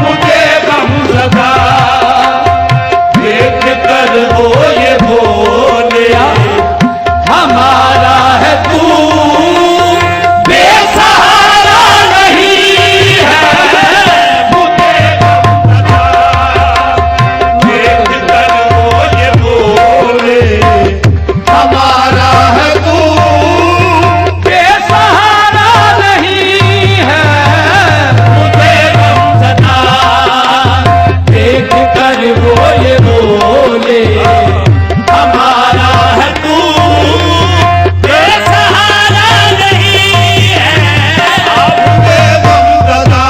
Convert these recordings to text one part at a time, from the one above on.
मुझे गम सदा देख कर वो ये बोले हमारा है तू बेसहारा नहीं है। मुझे गम सदा देख कर वो ये बोले हमारा है तू बेसहारा नहीं है। मुझे गम सदा देख कर वो ये बोले हमारा है तू बेसहारा नहीं है। मुझे गम सदा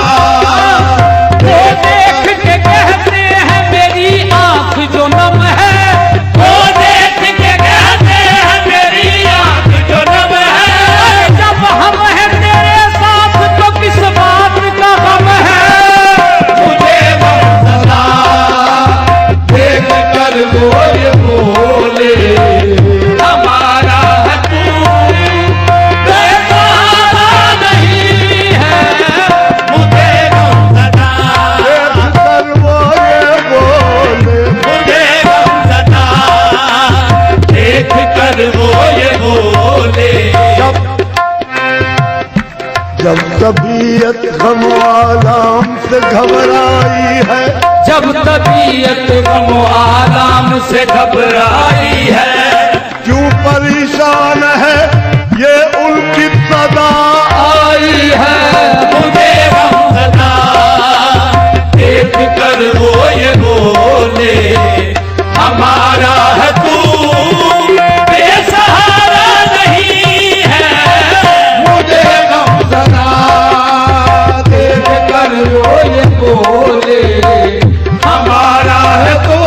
वो देख के कहते हैं मेरी आंख जो नम है, वो देख के कहते हैं मेरी आंख जो नम है। जब हम हैं तेरे साथ तो किस बात का गम है। मुझे गम सदा देख कर वो ये बोले हमारा है तू बेसहारा नहीं है। मुझे गम सदा कर वो ये बोले मुझे गम सदा देख कर वो ये बोले जब तबीयत गम आराम से घबराई है, जब तबीयत गम आराम से घबराई है। क्यों परेशान है ये उनकी सदा आई है। मुझे गम सदा देख कर वो ये बोले हमारा है तू बेसहारा नहीं है। मुझे गम सदा देख कर वो ये बोले हमारा है तू